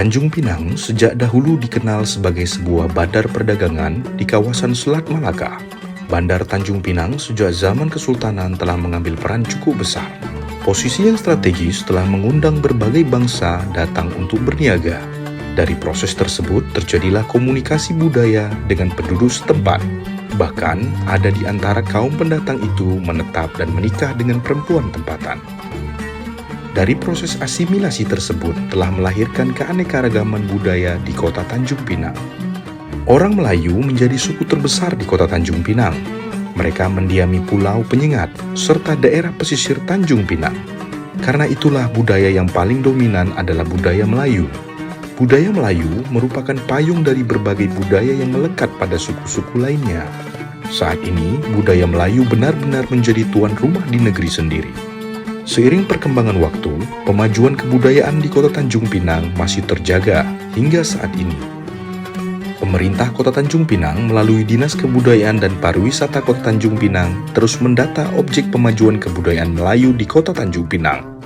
Tanjung Pinang sejak dahulu dikenal sebagai sebuah bandar perdagangan di kawasan Selat Malaka. Bandar Tanjung Pinang sejak zaman Kesultanan telah mengambil peran cukup besar. Posisi yang strategis telah mengundang berbagai bangsa datang untuk berniaga. Dari proses tersebut terjadilah komunikasi budaya dengan penduduk setempat. Bahkan ada di antara kaum pendatang itu menetap dan menikah dengan perempuan tempatan. Dari proses asimilasi tersebut telah melahirkan keanekaragaman budaya di kota Tanjung Pinang. Orang Melayu menjadi suku terbesar di kota Tanjung Pinang. Mereka mendiami Pulau Penyengat serta daerah pesisir Tanjung Pinang. Karena itulah budaya yang paling dominan adalah budaya Melayu. Budaya Melayu merupakan payung dari berbagai budaya yang melekat pada suku-suku lainnya. Saat ini, budaya Melayu benar-benar menjadi tuan rumah di negeri sendiri. Seiring perkembangan waktu, pemajuan kebudayaan di kota Tanjung Pinang masih terjaga hingga saat ini. Pemerintah kota Tanjung Pinang melalui Dinas Kebudayaan dan Pariwisata kota Tanjung Pinang terus mendata objek pemajuan kebudayaan Melayu di kota Tanjung Pinang.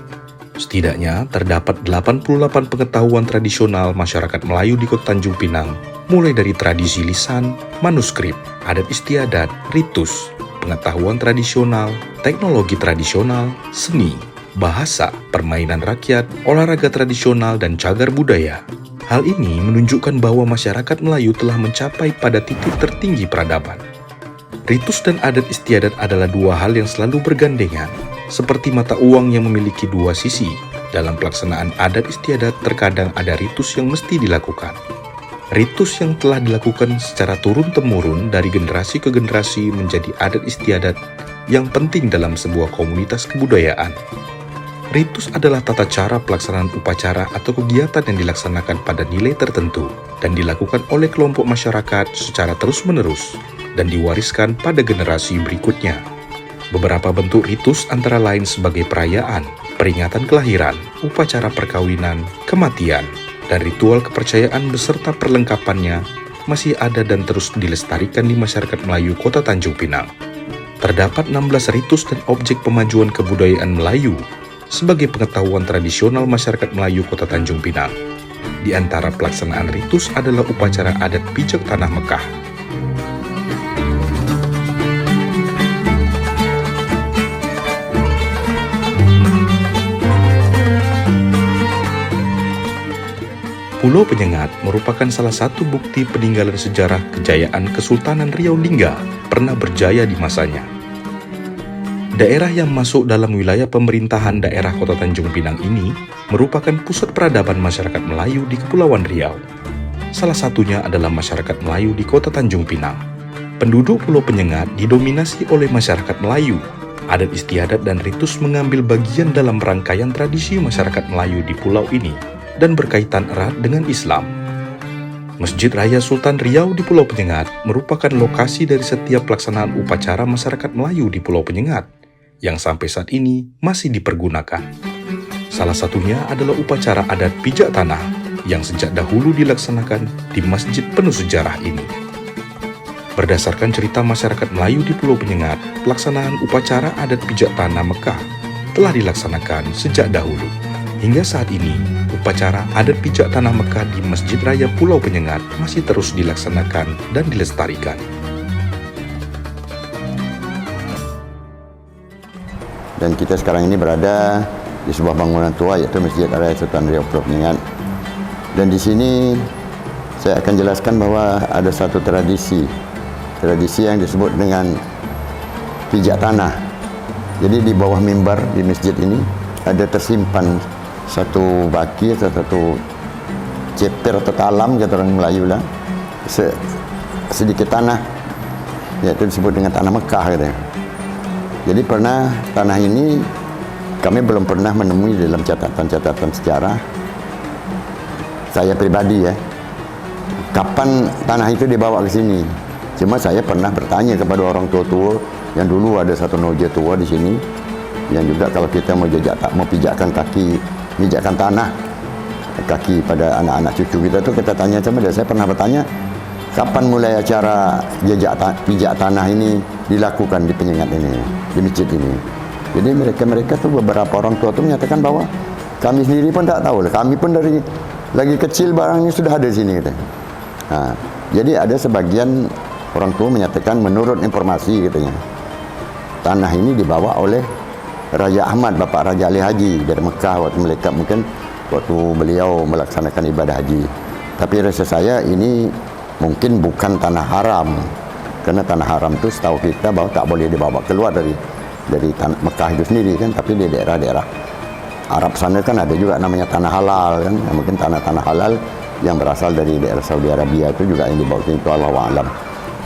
Setidaknya terdapat 88 pengetahuan tradisional masyarakat Melayu di kota Tanjung Pinang, mulai dari tradisi lisan, manuskrip, adat istiadat, ritus, pengetahuan tradisional, teknologi tradisional, seni, bahasa, permainan rakyat, olahraga tradisional, dan cagar budaya. Hal ini menunjukkan bahwa masyarakat Melayu telah mencapai pada titik tertinggi peradaban. Ritus dan adat istiadat adalah dua hal yang selalu bergandengan, seperti mata uang yang memiliki dua sisi. Dalam pelaksanaan adat istiadat terkadang ada ritus yang mesti dilakukan. Ritus yang telah dilakukan secara turun-temurun dari generasi ke generasi menjadi adat istiadat yang penting dalam sebuah komunitas kebudayaan. Ritus adalah tata cara pelaksanaan upacara atau kegiatan yang dilaksanakan pada nilai tertentu dan dilakukan oleh kelompok masyarakat secara terus-menerus dan diwariskan pada generasi berikutnya. Beberapa bentuk ritus antara lain sebagai perayaan, peringatan kelahiran, upacara perkawinan, kematian, dan ritual kepercayaan beserta perlengkapannya masih ada dan terus dilestarikan di masyarakat Melayu kota Tanjung Pinang. Terdapat 16 ritus dan objek pemajuan kebudayaan Melayu sebagai pengetahuan tradisional masyarakat Melayu kota Tanjung Pinang. Di antara pelaksanaan ritus adalah upacara adat pijak tanah Mekah. Pulau Penyengat merupakan salah satu bukti peninggalan sejarah kejayaan Kesultanan Riau Lingga pernah berjaya di masanya. Daerah yang masuk dalam wilayah pemerintahan daerah kota Tanjung Pinang ini merupakan pusat peradaban masyarakat Melayu di Kepulauan Riau. Salah satunya adalah masyarakat Melayu di kota Tanjung Pinang. Penduduk Pulau Penyengat didominasi oleh masyarakat Melayu. Adat istiadat dan ritus mengambil bagian dalam rangkaian tradisi masyarakat Melayu di pulau ini dan berkaitan erat dengan Islam. Masjid Raya Sultan Riau di Pulau Penyengat merupakan lokasi dari setiap pelaksanaan upacara masyarakat Melayu di Pulau Penyengat yang sampai saat ini masih dipergunakan. Salah satunya adalah upacara adat pijak tanah yang sejak dahulu dilaksanakan di masjid penuh sejarah ini. Berdasarkan cerita masyarakat Melayu di Pulau Penyengat, pelaksanaan upacara adat pijak tanah Mekah telah dilaksanakan sejak dahulu. Hingga saat ini, upacara adat pijak tanah Mekah di Masjid Raya Pulau Penyengat masih terus dilaksanakan dan dilestarikan. Dan kita sekarang ini berada di sebuah bangunan tua yaitu Masjid Raya Sultan Riau Pulau Penyengat. Dan di sini saya akan jelaskan bahwa ada satu tradisi yang disebut dengan pijak tanah. Jadi di bawah mimbar di masjid ini ada tersimpan satu baki atau satu ceper atau talam, kata orang Melayu lah, sedikit tanah, yaitu disebut dengan tanah Mekah katanya. Jadi pernah tanah ini kami belum pernah menemui dalam catatan-catatan sejarah saya pribadi ya, kapan tanah itu dibawa ke sini. Cuma saya pernah bertanya kepada orang tua-tua yang dulu ada satu noja tua di sini, yang juga kalau kita mau pijakkan kaki, pijakkan tanah kaki pada anak-anak cucu kita tuh kita tanya sama dia. Saya pernah bertanya, kapan mulai acara pijak tanah ini dilakukan di Penyengat ini, di masjid ini. Jadi mereka tuh beberapa orang tua tuh menyatakan bahwa kami sendiri pun tak tahu. Kami pun dari lagi kecil barangnya sudah ada di sini katanya. Nah, jadi ada sebagian orang tua menyatakan menurut informasi katanya, tanah ini dibawa oleh Raja Ahmad, Bapak Raja Ali Haji dari Mekah waktu waktu beliau melaksanakan ibadah haji. Tapi rasa saya ini mungkin bukan tanah haram, karena tanah haram itu setahu kita bahwa tak boleh dibawa keluar dari tanah Mekah itu sendiri kan, tapi di daerah-daerah Arab sana kan ada juga namanya tanah halal kan, mungkin tanah-tanah halal yang berasal dari daerah Saudi Arabia itu juga yang dibawa itu, Allahu a'lam.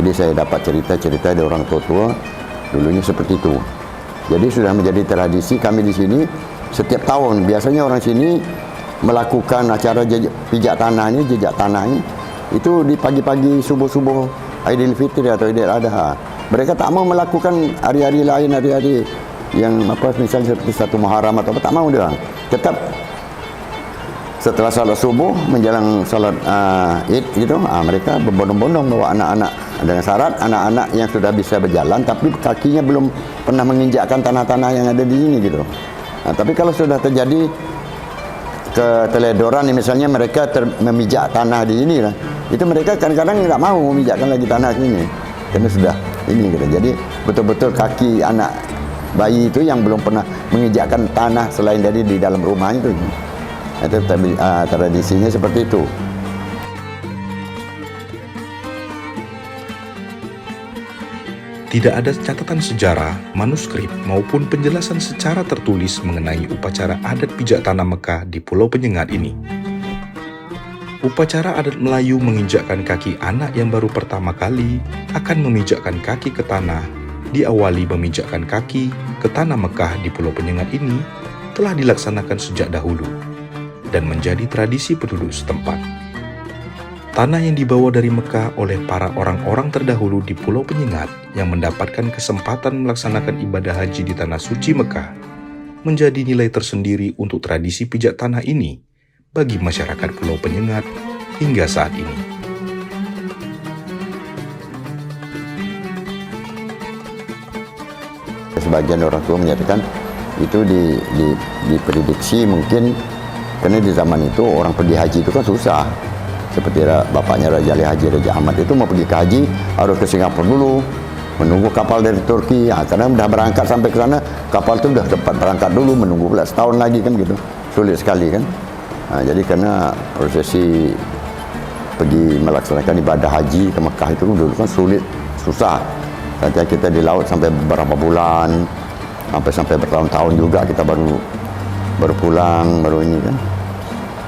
Jadi saya dapat cerita-cerita dari orang tua dulunya seperti itu. Jadi sudah menjadi tradisi kami di sini setiap tahun. Biasanya orang sini melakukan acara pijak tanah ini, jejak tanah ini itu di pagi-pagi subuh-subuh Aidil Fitri atau Idul Adha. Mereka tak mau melakukan hari-hari lain, hari-hari yang misalnya seperti 1 Muharram atau apa, tak mau dia. Tetap setelah salat subuh menjelang salat Id gitu, mereka berbondong-bondong bawa anak-anak, dengan syarat anak-anak yang sudah bisa berjalan tapi kakinya belum pernah menginjakkan tanah-tanah yang ada di sini gitu. Tapi kalau sudah terjadi keteledoran misalnya mereka memijak tanah di sini lah, itu mereka kadang-kadang nggak mau memijakkan lagi tanah ini karena sudah ini gitu. Jadi betul-betul kaki anak bayi itu yang belum pernah menginjakkan tanah selain dari di dalam rumah itu tradisinya seperti itu. Tidak ada catatan sejarah, manuskrip, maupun penjelasan secara tertulis mengenai upacara adat pijak tanah Mekah di Pulau Penyengat ini. Upacara adat Melayu menginjakkan kaki anak yang baru pertama kali akan memijakkan kaki ke tanah, diawali memijakkan kaki ke tanah Mekah di Pulau Penyengat ini telah dilaksanakan sejak dahulu dan menjadi tradisi penduduk setempat. Tanah yang dibawa dari Mekah oleh para orang-orang terdahulu di Pulau Penyengat yang mendapatkan kesempatan melaksanakan ibadah haji di Tanah Suci Mekah menjadi nilai tersendiri untuk tradisi pijak tanah ini bagi masyarakat Pulau Penyengat hingga saat ini. Sebagian orang tua menyatakan itu diprediksi mungkin karena di zaman itu orang pergi haji itu kan susah. Seperti bapaknya Raja Ali Haji, Raja Ahmad itu mau pergi ke haji harus ke Singapura dulu, menunggu kapal dari Turki. Karena udah berangkat sampai ke sana, kapal itu udah cepat berangkat dulu, menunggu pula setahun lagi kan gitu, sulit sekali kan. Jadi karena prosesi pergi melaksanakan ibadah haji ke Mekah itu dulu kan sulit, susah. Sampai kita di laut sampai beberapa bulan, sampai bertahun-tahun juga kita baru pulang, baru ini kan.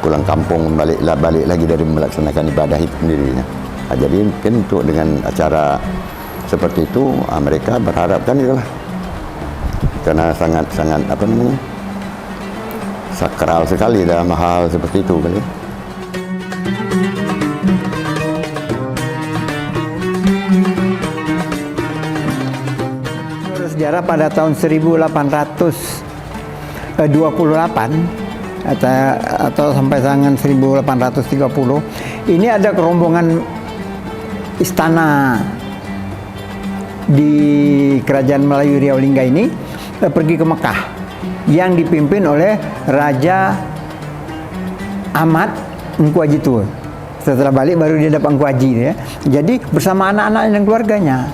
Pulang kampung balik lagi dari melaksanakan ibadah itu sendirinya. Jadi mungkin untuk dengan acara seperti itu mereka berharapkan itulah karena sangat sakral sekali dalam hal seperti itu kali. Sejarah pada tahun 1828 atau sampai tangan 1830 ini ada rombongan istana di Kerajaan Melayu Riau Lingga ini pergi ke Mekah yang dipimpin oleh Raja Ahmad Engku Haji Tua. Setelah balik baru dia dapat Engku Haji ya. Jadi bersama anak-anak dan keluarganya.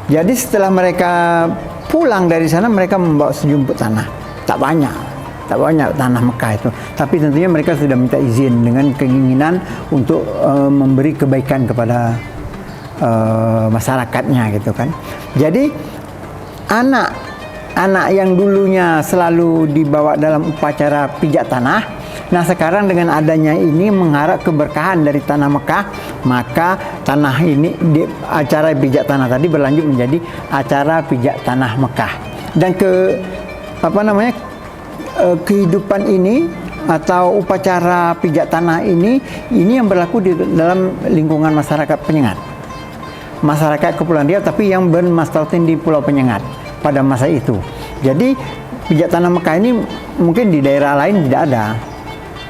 Jadi setelah mereka pulang dari sana mereka membawa sejumput tanah. Tak banyak tanah Mekah itu, tapi tentunya mereka sudah minta izin dengan keinginan untuk memberi kebaikan kepada masyarakatnya gitu kan. Jadi anak yang dulunya selalu dibawa dalam upacara pijak tanah, nah sekarang dengan adanya ini mengharap keberkahan dari tanah Mekah, maka tanah ini acara pijak tanah tadi berlanjut menjadi acara pijak tanah Mekah. Dan kehidupan ini atau upacara pijak tanah ini yang berlaku di dalam lingkungan masyarakat Penyengat, masyarakat Kepulauan Riau, tapi yang bermastautin di Pulau Penyengat pada masa itu. Jadi pijak tanah Mekah ini mungkin di daerah lain tidak ada,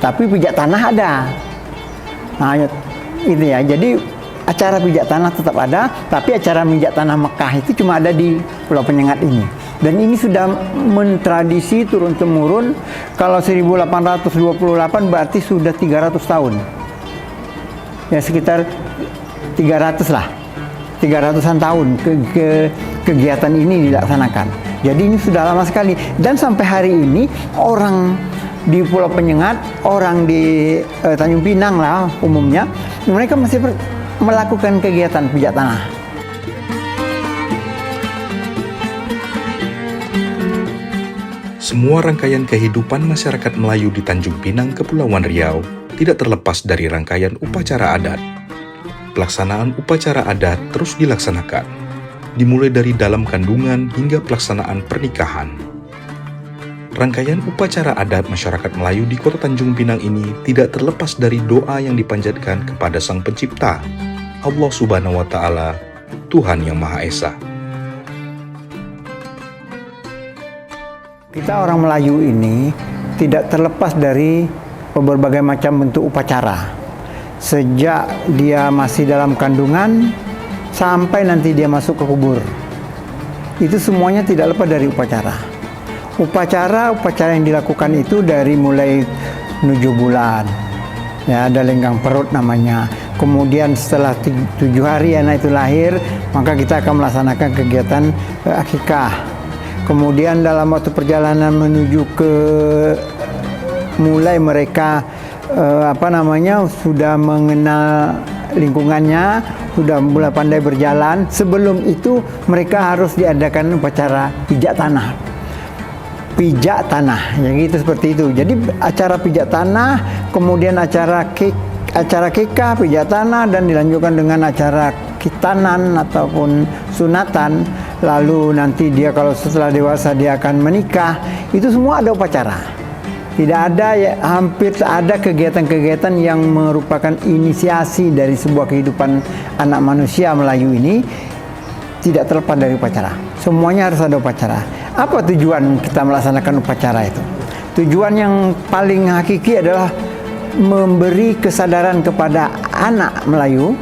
tapi pijak tanah ada. Nah, itu ya. Jadi acara pijak tanah tetap ada, tapi acara pijak tanah Mekah itu cuma ada di Pulau Penyengat ini. Dan ini sudah mentradisi turun-temurun. Kalau 1828 berarti sudah 300 tahun. Ya sekitar 300 lah. 300-an tahun kegiatan ini dilaksanakan. Jadi ini sudah lama sekali. Dan sampai hari ini orang di Pulau Penyengat, orang di Tanjung Pinang lah umumnya, mereka masih melakukan kegiatan pijat tanah. Semua rangkaian kehidupan masyarakat Melayu di Tanjung Pinang, Kepulauan Riau tidak terlepas dari rangkaian upacara adat. Pelaksanaan upacara adat terus dilaksanakan, dimulai dari dalam kandungan hingga pelaksanaan pernikahan. Rangkaian upacara adat masyarakat Melayu di Kota Tanjung Pinang ini tidak terlepas dari doa yang dipanjatkan kepada Sang Pencipta, Allah Subhanahu wa Ta'ala, Tuhan Yang Maha Esa. Kita orang Melayu ini tidak terlepas dari berbagai macam bentuk upacara. Sejak dia masih dalam kandungan sampai nanti dia masuk ke kubur. Itu semuanya tidak lepas dari upacara. Upacara yang dilakukan itu dari mulai 7 bulan. Ya, ada lenggang perut namanya. Kemudian setelah 7 hari anak itu lahir, maka kita akan melaksanakan kegiatan akikah. Kemudian dalam waktu perjalanan menuju ke mulai mereka sudah mengenal lingkungannya, sudah mulai pandai berjalan. Sebelum itu mereka harus diadakan upacara pijak tanah. Pijak tanah, yang itu seperti itu. Jadi acara pijak tanah, kemudian acara kekah, pijak tanah, dan dilanjutkan dengan acara khitanan ataupun sunatan. Lalu nanti dia kalau setelah dewasa dia akan menikah. Itu semua ada upacara. Tidak ada, hampir ada kegiatan-kegiatan yang merupakan inisiasi dari sebuah kehidupan anak manusia Melayu ini tidak terlepas dari upacara. Semuanya harus ada upacara. Apa tujuan kita melaksanakan upacara itu? Tujuan yang paling hakiki adalah memberi kesadaran kepada anak Melayu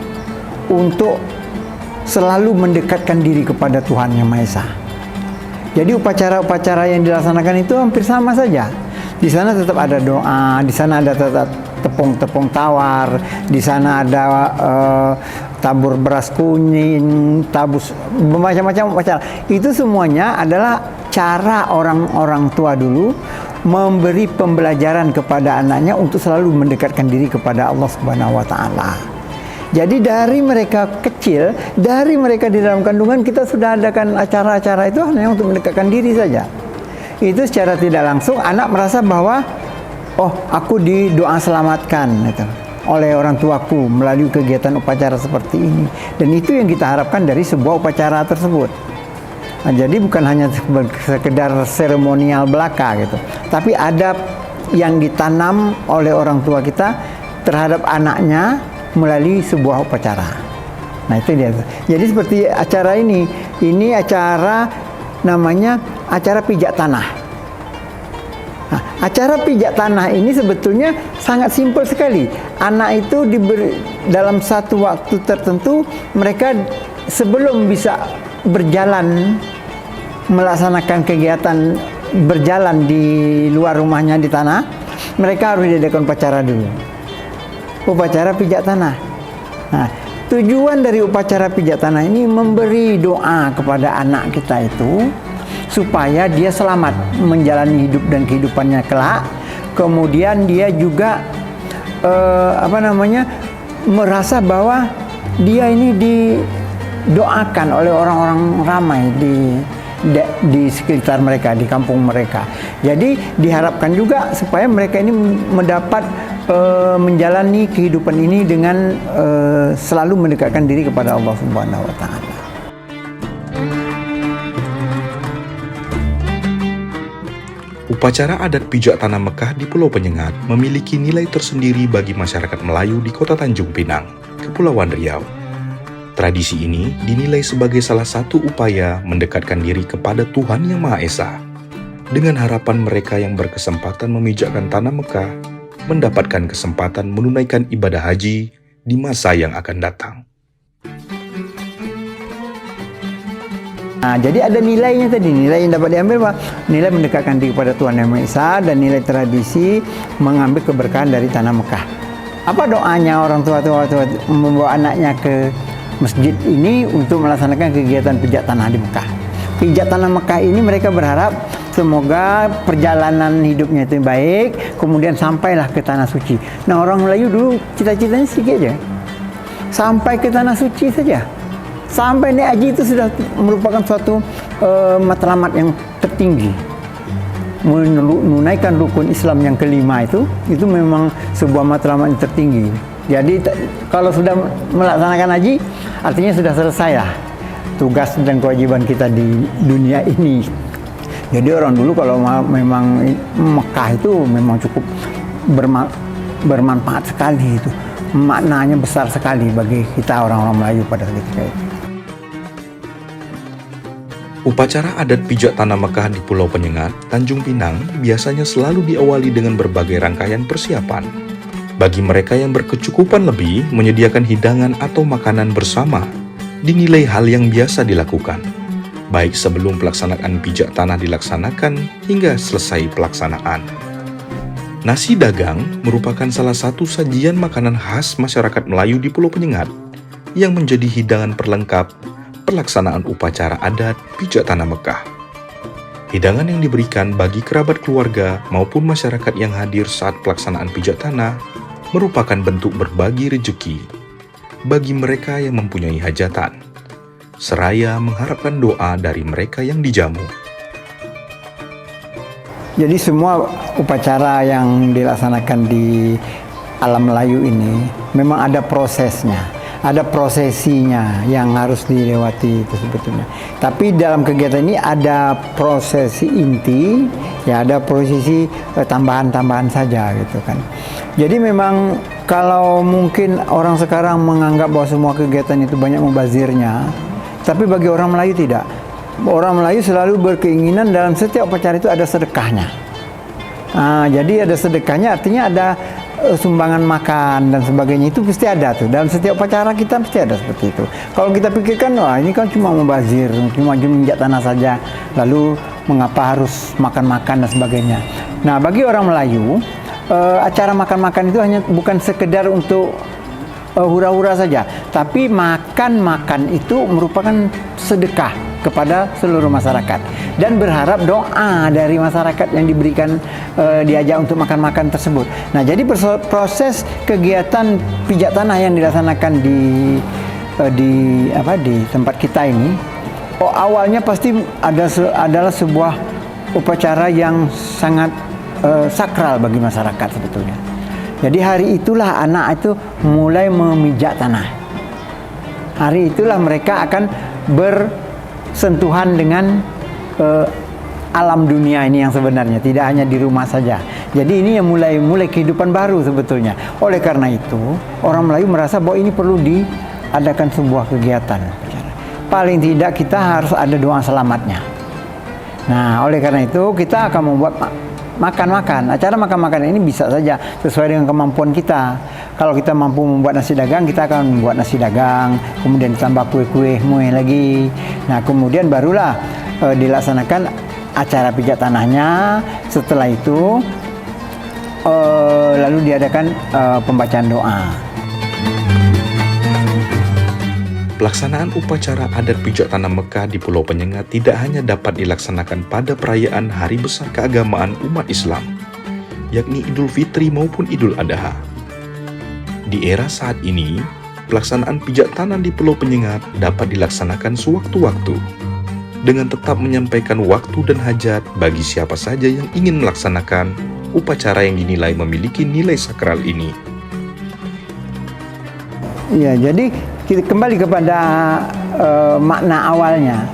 untuk selalu mendekatkan diri kepada Tuhan Yang Maha Esa. Jadi upacara-upacara yang dilaksanakan itu hampir sama saja. Di sana tetap ada doa, di sana ada tetap tepung-tepung tawar, di sana ada tabur beras kuning, tabus macam-macam upacara. Itu semuanya adalah cara orang-orang tua dulu memberi pembelajaran kepada anaknya untuk selalu mendekatkan diri kepada Allah Subhanahu wa Ta'ala. Jadi dari mereka kecil, dari mereka di dalam kandungan, kita sudah adakan acara-acara itu hanya untuk mendekatkan diri saja. Itu secara tidak langsung anak merasa bahwa aku didoa selamatkan gitu, oleh orang tuaku melalui kegiatan upacara seperti ini. Dan itu yang kita harapkan dari sebuah upacara tersebut. Nah, jadi bukan hanya sekedar seremonial belaka gitu, tapi ada yang ditanam oleh orang tua kita terhadap anaknya melalui sebuah upacara. Nah itu dia. Jadi seperti acara ini acara namanya acara pijak tanah. Nah, acara pijak tanah ini sebetulnya sangat simpel sekali. Anak itu diberi dalam satu waktu tertentu, mereka sebelum bisa berjalan melaksanakan kegiatan berjalan di luar rumahnya di tanah, mereka harus diadakan upacara dulu. Upacara pijak tanah. Nah, tujuan dari upacara pijak tanah ini memberi doa kepada anak kita itu supaya dia selamat menjalani hidup dan kehidupannya kelak. Kemudian dia juga merasa bahwa dia ini didoakan oleh orang-orang ramai di sekitar mereka, di kampung mereka. Jadi diharapkan juga supaya mereka ini mendapat menjalani kehidupan ini dengan selalu mendekatkan diri kepada Allah Subhanahu wa Ta'ala. Upacara adat pijak tanah Mekah di Pulau Penyengat memiliki nilai tersendiri bagi masyarakat Melayu di Kota Tanjung Pinang, Kepulauan Riau. Tradisi ini dinilai sebagai salah satu upaya mendekatkan diri kepada Tuhan Yang Maha Esa, dengan harapan mereka yang berkesempatan memijakkan tanah Mekah mendapatkan kesempatan menunaikan ibadah haji di masa yang akan datang. Nah, jadi ada nilainya tadi, nilai yang dapat diambil apa? Nilai mendekatkan diri kepada Tuhan Yang Maha Esa dan nilai tradisi mengambil keberkahan dari tanah Mekah. Apa doanya orang tua membawa anaknya ke masjid ini untuk melaksanakan kegiatan pijat tanah di Mekah? Pijat tanah Mekah ini mereka berharap semoga perjalanan hidupnya itu baik, kemudian sampailah ke tanah suci. Nah, orang Melayu dulu cita-citanya sedikit aja, sampai ke tanah suci saja. Sampai naik haji itu sudah merupakan suatu matlamat yang tertinggi. Menunaikan rukun Islam yang kelima itu memang sebuah matlamat yang tertinggi. Jadi kalau sudah melaksanakan haji, artinya sudah selesai lah tugas dan kewajiban kita di dunia ini. Jadi orang dulu kalau memang Mekah itu memang cukup bermanfaat sekali itu. Maknanya besar sekali bagi kita orang-orang Melayu pada ketika itu. Upacara adat pijat tanah Mekah di Pulau Penyengat, Tanjung Pinang biasanya selalu diawali dengan berbagai rangkaian persiapan. Bagi mereka yang berkecukupan lebih, menyediakan hidangan atau makanan bersama dinilai hal yang biasa dilakukan, baik sebelum pelaksanaan pijat tanah dilaksanakan hingga selesai pelaksanaan. Nasi dagang merupakan salah satu sajian makanan khas masyarakat Melayu di Pulau Penyengat yang menjadi hidangan perlengkap pelaksanaan upacara adat pijat tanah Mekah. Hidangan yang diberikan bagi kerabat keluarga maupun masyarakat yang hadir saat pelaksanaan pijat tanah merupakan bentuk berbagi rejeki bagi mereka yang mempunyai hajatan, seraya mengharapkan doa dari mereka yang dijamu. Jadi semua upacara yang dilaksanakan di alam Melayu ini memang ada prosesnya. Ada prosesinya yang harus dilewati itu sebetulnya. Tapi dalam kegiatan ini ada prosesi inti, ya ada prosesi tambahan-tambahan saja gitu kan. Jadi memang kalau mungkin orang sekarang menganggap bahwa semua kegiatan itu banyak mubazirnya, tapi bagi orang Melayu tidak. Orang Melayu selalu berkeinginan dalam setiap upacara itu ada sedekahnya. Nah, jadi ada sedekahnya artinya ada sumbangan makan dan sebagainya, itu pasti ada tuh dalam setiap upacara kita, pasti ada seperti itu. Kalau kita pikirkan wah ini kan cuma membazir, cuma menginjak tanah saja, lalu mengapa harus makan-makan dan sebagainya. Nah, bagi orang Melayu acara makan-makan itu hanya bukan sekedar untuk hura-hura saja, tapi makan-makan itu merupakan sedekah kepada seluruh masyarakat dan berharap doa dari masyarakat yang diberikan diajak untuk makan-makan tersebut. Nah, jadi proses kegiatan pijat tanah yang dilaksanakan di tempat kita ini, awalnya pasti adalah sebuah upacara yang sangat sakral bagi masyarakat sebetulnya. Jadi hari itulah anak itu mulai memijak tanah. Hari itulah mereka akan bersentuhan dengan alam dunia ini yang sebenarnya, tidak hanya di rumah saja. Jadi ini yang mulai kehidupan baru sebetulnya. Oleh karena itu, orang Melayu merasa bahwa ini perlu diadakan sebuah kegiatan. Paling tidak kita harus ada doa selamatnya. Nah, oleh karena itu kita akan membuat makan-makan. Acara makan-makan ini bisa saja sesuai dengan kemampuan kita. Kalau kita mampu membuat nasi dagang, kita akan membuat nasi dagang, kemudian ditambah kue-kue mue lagi. Nah, kemudian barulah dilaksanakan acara pijat tanahnya. Setelah itu lalu diadakan pembacaan doa. Pelaksanaan upacara adat pijat tanah Mekah di Pulau Penyengat tidak hanya dapat dilaksanakan pada perayaan hari besar keagamaan umat Islam, yakni Idul Fitri maupun Idul Adha. Di era saat ini, pelaksanaan pijat tanah di Pulau Penyengat dapat dilaksanakan sewaktu-waktu, dengan tetap menyampaikan waktu dan hajat bagi siapa saja yang ingin melaksanakan upacara yang dinilai memiliki nilai sakral ini. Ya, jadi kita kembali kepada makna awalnya.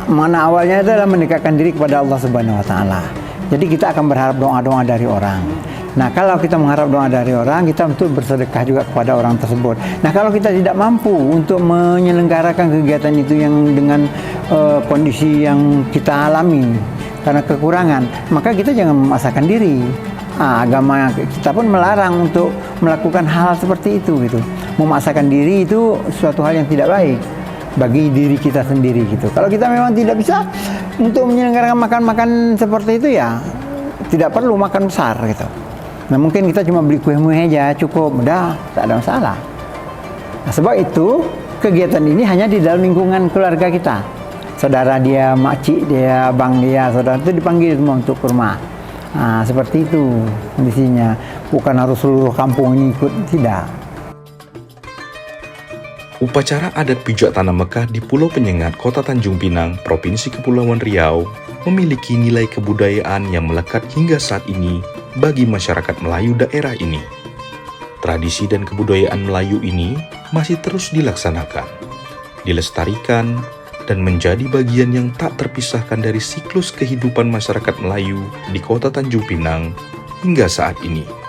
Makna awalnya adalah mendekatkan diri kepada Allah Subhanahu wa taala. Jadi kita akan berharap doa-doa dari orang. Nah, kalau kita mengharap doa dari orang, kita untuk bersedekah juga kepada orang tersebut. Nah, kalau kita tidak mampu untuk menyelenggarakan kegiatan itu yang dengan kondisi yang kita alami karena kekurangan, maka kita jangan memaksakan diri. Agama kita pun melarang untuk melakukan hal seperti itu gitu. Memaksakan diri itu suatu hal yang tidak baik. bagi diri kita sendiri gitu. Kalau kita memang tidak bisa untuk menyelenggarakan makan-makan seperti itu, ya tidak perlu makan besar gitu. Nah, mungkin kita cuma beli kue-kue aja cukup, udah tak ada masalah. Nah, sebab itu kegiatan ini hanya di dalam lingkungan keluarga kita. Saudara dia, makcik dia, abang dia, saudara itu dipanggil semua untuk ke rumah. Nah, seperti itu kondisinya. Bukan harus seluruh kampung ini ikut, tidak. Upacara adat pijak tanah Mekah di Pulau Penyengat, Kota Tanjung Pinang, Provinsi Kepulauan Riau, memiliki nilai kebudayaan yang melekat hingga saat ini bagi masyarakat Melayu daerah ini. Tradisi dan kebudayaan Melayu ini masih terus dilaksanakan, dilestarikan, dan menjadi bagian yang tak terpisahkan dari siklus kehidupan masyarakat Melayu di Kota Tanjung Pinang hingga saat ini.